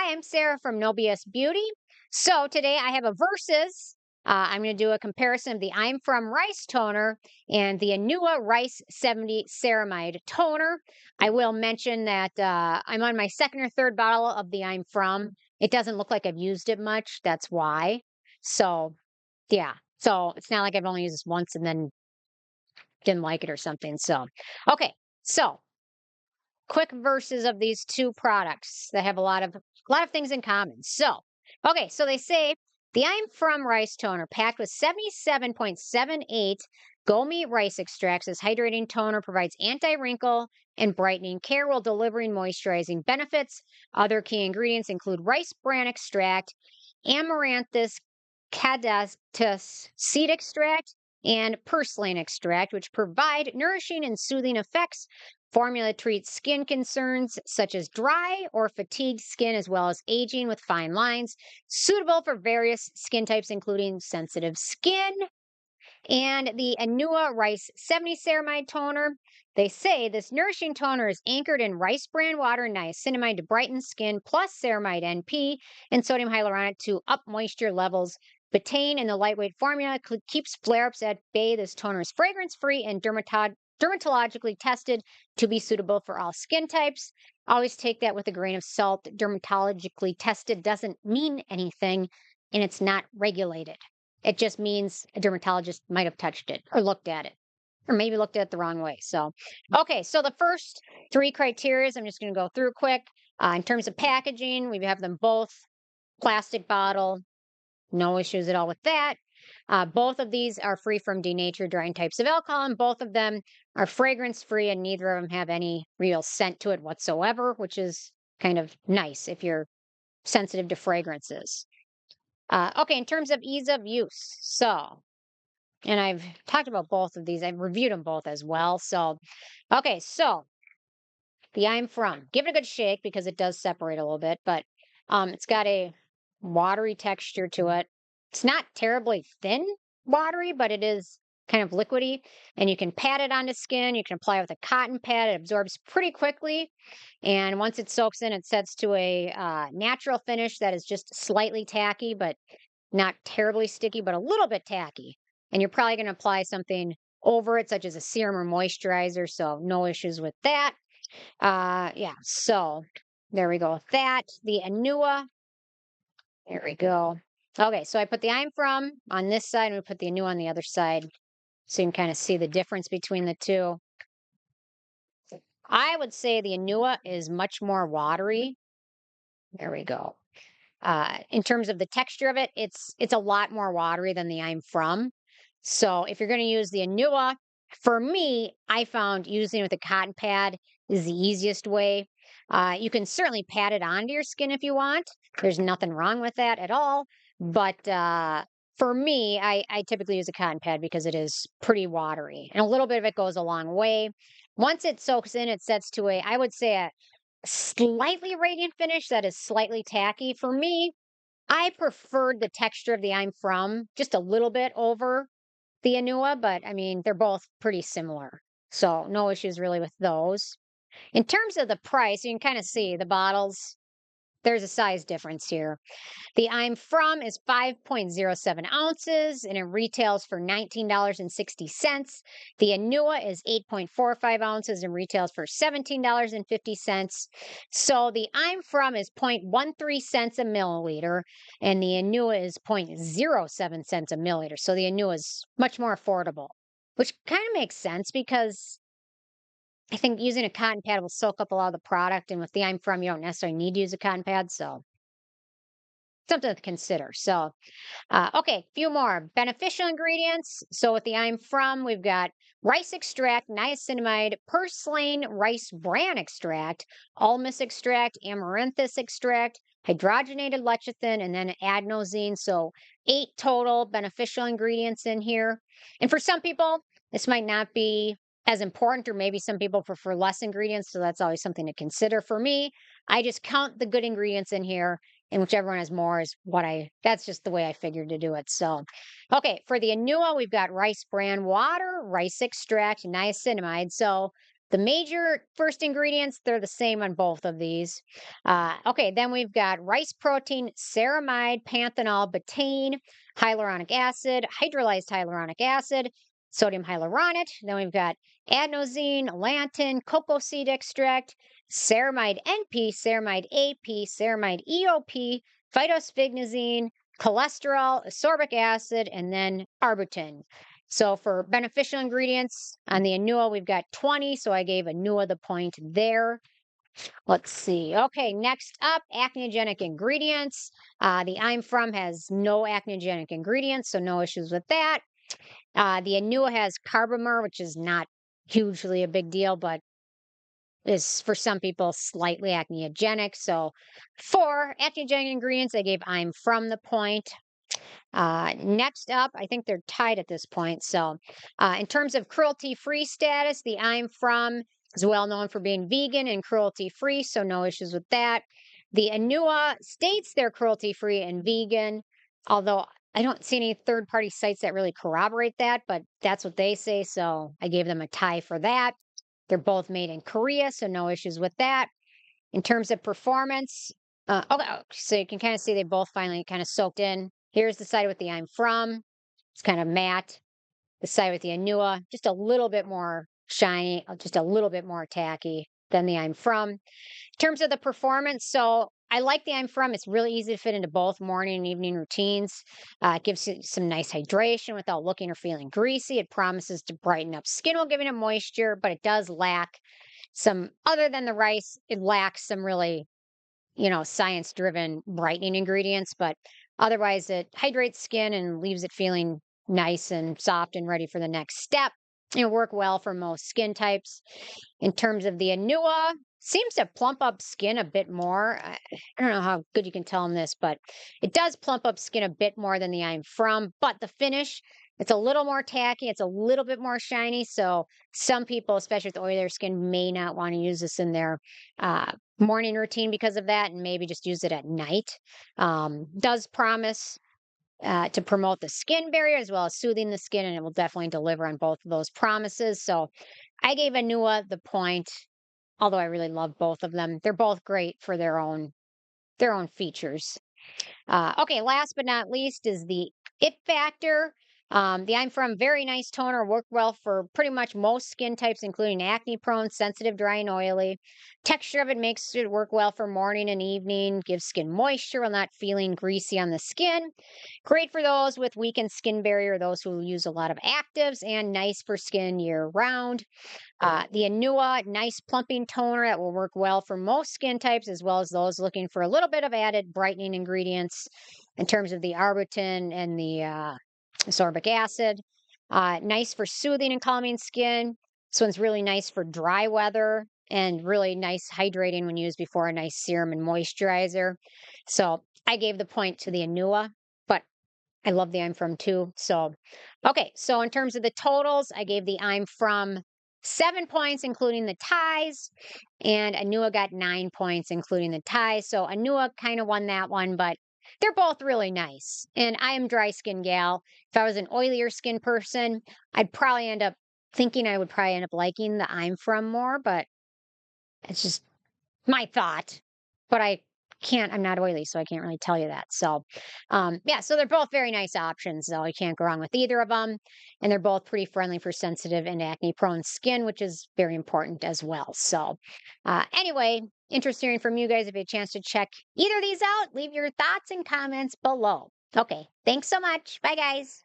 Hi, I'm Sarah from No BS Beauty. So today I have a versus. I'm going to do a comparison of the I'm From Rice Toner and the Anua Rice 70 Ceramide Toner. I will mention that I'm on my second or third bottle of the I'm From. It doesn't look like I've used it much. That's why. So, yeah. So it's not like I've only used this once and then didn't like it or something. So, okay. So quick verses of these two products that have a lot of things in common. So, okay, so they say the I'm From Rice Toner packed with 77.78 Gomi rice extracts. This hydrating toner provides anti-wrinkle and brightening care while delivering moisturizing benefits. Other key ingredients include rice bran extract, amaranthus cadatus seed extract, and purslane extract, which provide nourishing and soothing effects. Formula treats skin concerns such as dry or fatigued skin, as well as aging with fine lines, suitable for various skin types, including sensitive skin. And the Anua Rice 70 Ceramide Toner. They say this nourishing toner is anchored in rice bran water and niacinamide to brighten skin, plus ceramide NP and sodium hyaluronic to up moisture levels. Betaine in the lightweight formula keeps flare-ups at bay. This toner is fragrance-free and dermatologically tested to be suitable for all skin types. Always take that with a grain of salt. Dermatologically tested doesn't mean anything, and it's not regulated. It just means a dermatologist might have touched it or looked at it, or maybe looked at it the wrong way. So, okay, so the first three criteria, I'm just going to go through quick. In terms of packaging, we have them both plastic bottle, no issues at all with that. Both of these are free from denatured drying types of alcohol, and both of them are fragrance free, and neither of them have any real scent to it whatsoever, which is kind of nice if you're sensitive to fragrances. Okay, in terms of ease of use, and I've talked about both of these, I've reviewed them both as well. So, okay, so the I'm From, give it a good shake because it does separate a little bit, but it's got a watery texture to it. It's not terribly thin watery, but it is kind of liquidy, and you can pat it onto skin. You can apply it with a cotton pad. It absorbs pretty quickly, and once it soaks in, it sets to a natural finish that is just slightly tacky, but not terribly sticky, but a little bit tacky. And you're probably going to apply something over it, such as a serum or moisturizer, so no issues with that. Yeah, so there we go with that. The Anua, there we go. Okay, so I put the I'm From on this side, and we put the Anua on the other side, so you can kind of see the difference between the two. I would say the Anua is much more watery. There we go. In terms of the texture of it, it's a lot more watery than the I'm From. So if you're going to use the Anua, for me, I found using it with a cotton pad is the easiest way. You can certainly pat it onto your skin if you want. There's nothing wrong with that at all. But for me, I typically use a cotton pad because it is pretty watery. And a little bit of it goes a long way. Once it soaks in, it sets to I would say a slightly radiant finish that is slightly tacky. For me, I preferred the texture of the I'm From just a little bit over the Anua, but I mean, they're both pretty similar. So no issues really with those. In terms of the price, you can kind of see the bottles. There's a size difference here. The I'm From is 5.07 ounces and it retails for $19.60. The Anua is 8.45 ounces and retails for $17.50. So the I'm From is 0.13 cents a milliliter and the Anua is 0.07 cents a milliliter. So the Anua is much more affordable, which kind of makes sense because I think using a cotton pad will soak up a lot of the product. And with the I'm From, you don't necessarily need to use a cotton pad. So something to consider. So, okay, few more beneficial ingredients. So with the I'm From, we've got rice extract, niacinamide, purslane rice bran extract, almus extract, amaranthus extract, hydrogenated lecithin, and then adenosine. So 8 total beneficial ingredients in here. And for some people, this might not be as important, or maybe some people prefer less ingredients. So that's always something to consider. For me, I just count the good ingredients in here, and whichever one has more is that's just the way I figured to do it. So, okay, for the Anua, we've got rice bran water, rice extract, niacinamide. So the major first ingredients, they're the same on both of these. Okay, then we've got rice protein, ceramide, panthenol, betaine, hyaluronic acid, hydrolyzed hyaluronic acid, sodium hyaluronate. Then we've got adenosine, lantin, cocoa seed extract, ceramide NP, ceramide AP, ceramide EOP, phytosphingosine, cholesterol, ascorbic acid, and then arbutin. So for beneficial ingredients on the Anua, we've got 20. So I gave Anua the point there. Let's see. Okay, next up, acneogenic ingredients. The I'm From has no acneogenic ingredients, so no issues with that. The Anua has Carbomer, which is not hugely a big deal, but is for some people slightly acneogenic. So for acneogenic ingredients, I gave I'm From the point. Next up, I think they're tied at this point. So, in terms of cruelty-free status, the I'm From is well known for being vegan and cruelty-free, so no issues with that. The Anua states they're cruelty-free and vegan, although I don't see any third-party sites that really corroborate that, but that's what they say, so I gave them a tie for that. They're both made in Korea, so no issues with that. In terms of performance, okay, so you can kind of see they both finally kind of soaked in. Here's the side with the I'm From. It's kind of matte. The side with the Anua, just a little bit more shiny, just a little bit more tacky than the I'm From. In terms of the performance, so I like the I'm From. It's really easy to fit into both morning and evening routines. It gives you some nice hydration without looking or feeling greasy. It promises to brighten up skin while giving it moisture, but it does lack some, other than the rice, it lacks some really, science driven brightening ingredients, but otherwise it hydrates skin and leaves it feeling nice and soft and ready for the next step. It'll work well for most skin types. In terms of the Anua, seems to plump up skin a bit more. I don't know how good you can tell in this, but it does plump up skin a bit more than the I'm From. But the finish, it's a little more tacky. It's a little bit more shiny. So some people, especially with oilier skin, may not want to use this in their morning routine because of that, and maybe just use it at night. Does promise to promote the skin barrier as well as soothing the skin, and it will definitely deliver on both of those promises. So I gave Anua the point, although I really love both of them. They're both great for their own features. Okay, last but not least is the it factor. The I'm From very nice toner, work well for pretty much most skin types, including acne prone, sensitive, dry, and oily. Texture of it makes it work well for morning and evening, gives skin moisture while not feeling greasy on the skin. Great for those with weakened skin barrier, those who use a lot of actives, and nice for skin year round. The Anua, nice plumping toner that will work well for most skin types, as well as those looking for a little bit of added brightening ingredients in terms of the arbutin and the ascorbic acid. Nice for soothing and calming skin. This one's really nice for dry weather and really nice hydrating when used before a nice serum and moisturizer. So I gave the point to the Anua, but I love the I'm From too. So, okay. So in terms of the totals, I gave the I'm From 7 points, including the ties, and Anua got 9 points, including the ties. So Anua kind of won that one, but they're both really nice. And I am dry skin gal. If I was an oilier skin person, I'd probably end up thinking I would probably end up liking the I'm From more, but it's just my thought. But I'm not oily, so I can't really tell you that. So, yeah, so they're both very nice options, though. You can't go wrong with either of them. And they're both pretty friendly for sensitive and acne prone skin, which is very important as well. So, anyway, interested hearing from you guys. If you had a chance to check either of these out, leave your thoughts and comments below. Okay, thanks so much. Bye, guys.